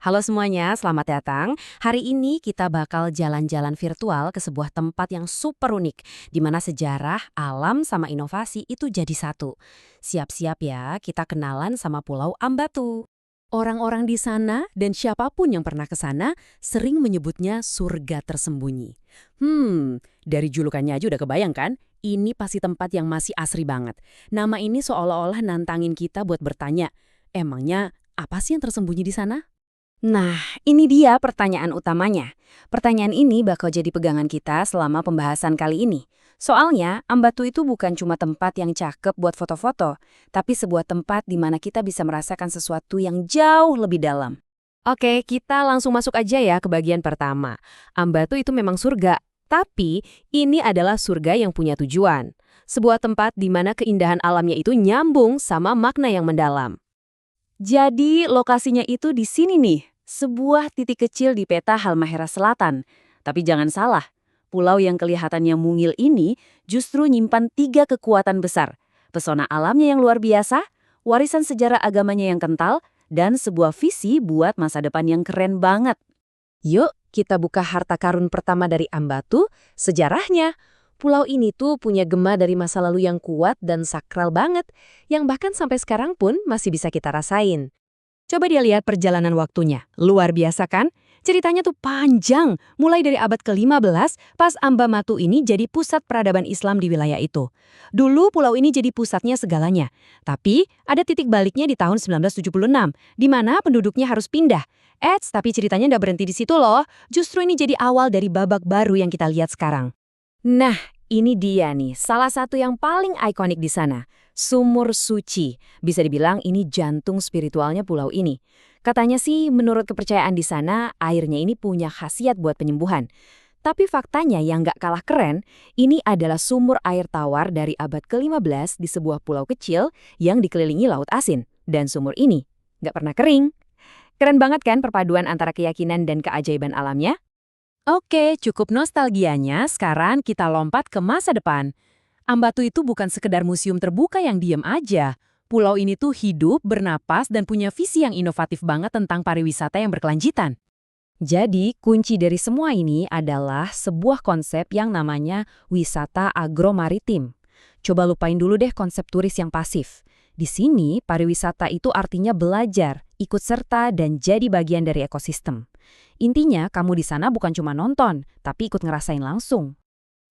Halo semuanya, selamat datang. Hari ini kita bakal jalan-jalan virtual ke sebuah tempat yang super unik, di mana sejarah, alam, sama inovasi itu jadi satu. Siap-siap ya, kita kenalan sama Pulau Ambatu. Orang-orang di sana dan siapapun yang pernah ke sana sering menyebutnya surga tersembunyi. Dari julukannya aja udah kebayang kan? Ini pasti tempat yang masih asri banget. Nama ini seolah-olah nantangin kita buat bertanya, emangnya apa sih yang tersembunyi di sana? Nah, ini dia pertanyaan utamanya. Pertanyaan ini bakal jadi pegangan kita selama pembahasan kali ini. Soalnya, Ambatu itu bukan cuma tempat yang cakep buat foto-foto, tapi sebuah tempat di mana kita bisa merasakan sesuatu yang jauh lebih dalam. Oke, kita langsung masuk aja ya ke bagian pertama. Ambatu itu memang surga, tapi ini adalah surga yang punya tujuan. Sebuah tempat di mana keindahan alamnya itu nyambung sama makna yang mendalam. Jadi lokasinya itu di sini nih, sebuah titik kecil di peta Halmahera Selatan. Tapi jangan salah, pulau yang kelihatannya mungil ini justru nyimpan 3 kekuatan besar. Pesona alamnya yang luar biasa, warisan sejarah agamanya yang kental, dan sebuah visi buat masa depan yang keren banget. Yuk, kita buka harta karun pertama dari Ambatu, sejarahnya. Pulau ini tuh punya gema dari masa lalu yang kuat dan sakral banget, yang bahkan sampai sekarang pun masih bisa kita rasain. Coba dia lihat perjalanan waktunya, luar biasa kan? Ceritanya tuh panjang, mulai dari abad ke-15 pas Ambamatu ini jadi pusat peradaban Islam di wilayah itu. Dulu pulau ini jadi pusatnya segalanya, tapi ada titik baliknya di tahun 1976, di mana penduduknya harus pindah. Tapi ceritanya nggak berhenti di situ loh, justru ini jadi awal dari babak baru yang kita lihat sekarang. Nah, ini dia nih, salah satu yang paling ikonik di sana. Sumur Suci. Bisa dibilang ini jantung spiritualnya pulau ini. Katanya sih, menurut kepercayaan di sana, airnya ini punya khasiat buat penyembuhan. Tapi faktanya yang nggak kalah keren, ini adalah sumur air tawar dari abad ke-15 di sebuah pulau kecil yang dikelilingi laut asin. Dan sumur ini nggak pernah kering. Keren banget kan perpaduan antara keyakinan dan keajaiban alamnya? Oke, cukup nostalgianya, sekarang kita lompat ke masa depan. Ambatu itu bukan sekedar museum terbuka yang diem aja. Pulau ini tuh hidup, bernapas, dan punya visi yang inovatif banget tentang pariwisata yang berkelanjutan. Jadi, kunci dari semua ini adalah sebuah konsep yang namanya wisata agromaritim. Coba lupain dulu deh konsep turis yang pasif. Di sini, pariwisata itu artinya belajar, ikut serta, dan jadi bagian dari ekosistem. Intinya, kamu di sana bukan cuma nonton, tapi ikut ngerasain langsung.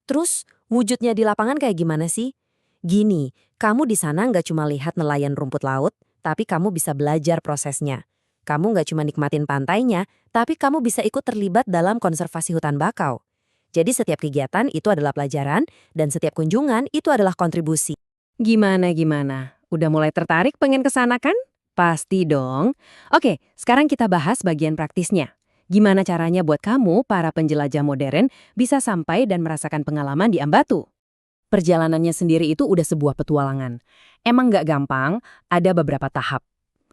Terus, wujudnya di lapangan kayak gimana sih? Gini, kamu di sana nggak cuma lihat nelayan rumput laut, tapi kamu bisa belajar prosesnya. Kamu nggak cuma nikmatin pantainya, tapi kamu bisa ikut terlibat dalam konservasi hutan bakau. Jadi setiap kegiatan itu adalah pelajaran, dan setiap kunjungan itu adalah kontribusi. Gimana? Udah mulai tertarik pengen ke sana kan? Pasti dong. Oke, sekarang kita bahas bagian praktisnya. Gimana caranya buat kamu, para penjelajah modern, bisa sampai dan merasakan pengalaman di Ambatu? Perjalanannya sendiri itu udah sebuah petualangan. Emang nggak gampang, ada beberapa tahap.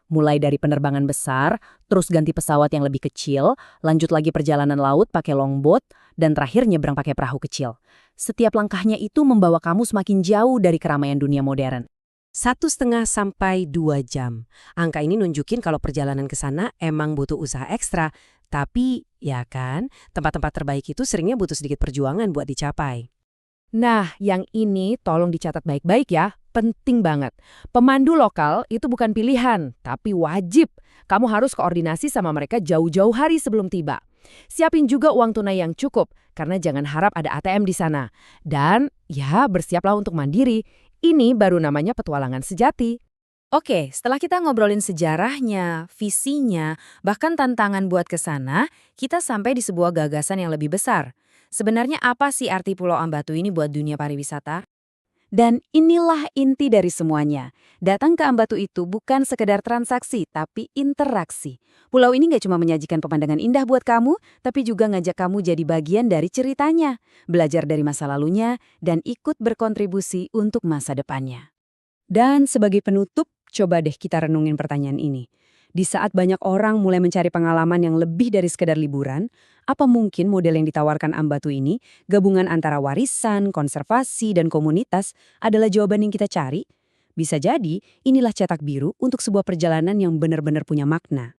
Mulai dari penerbangan besar, terus ganti pesawat yang lebih kecil, lanjut lagi perjalanan laut pakai longboat, dan terakhir nyebrang pakai perahu kecil. Setiap langkahnya itu membawa kamu semakin jauh dari keramaian dunia modern. 1,5 sampai 2 jam. Angka ini nunjukin kalau perjalanan ke sana emang butuh usaha ekstra. Tapi, ya kan, tempat-tempat terbaik itu seringnya butuh sedikit perjuangan buat dicapai. Nah, yang ini tolong dicatat baik-baik ya. Penting banget. Pemandu lokal itu bukan pilihan, tapi wajib. Kamu harus koordinasi sama mereka jauh-jauh hari sebelum tiba. Siapin juga uang tunai yang cukup, karena jangan harap ada ATM di sana. Dan, ya bersiaplah untuk mandiri. Ini baru namanya petualangan sejati. Oke, setelah kita ngobrolin sejarahnya, visinya, bahkan tantangan buat ke sana, kita sampai di sebuah gagasan yang lebih besar. Sebenarnya apa sih arti Pulau Ambatu ini buat dunia pariwisata? Dan inilah inti dari semuanya. Datang ke Ambatu itu bukan sekedar transaksi, tapi interaksi. Pulau ini nggak cuma menyajikan pemandangan indah buat kamu, tapi juga ngajak kamu jadi bagian dari ceritanya, belajar dari masa lalunya, dan ikut berkontribusi untuk masa depannya. Dan sebagai penutup, coba deh kita renungin pertanyaan ini. Di saat banyak orang mulai mencari pengalaman yang lebih dari sekedar liburan, apa mungkin model yang ditawarkan Ambatu ini, gabungan antara warisan, konservasi, dan komunitas, adalah jawaban yang kita cari? Bisa jadi, inilah cetak biru untuk sebuah perjalanan yang benar-benar punya makna.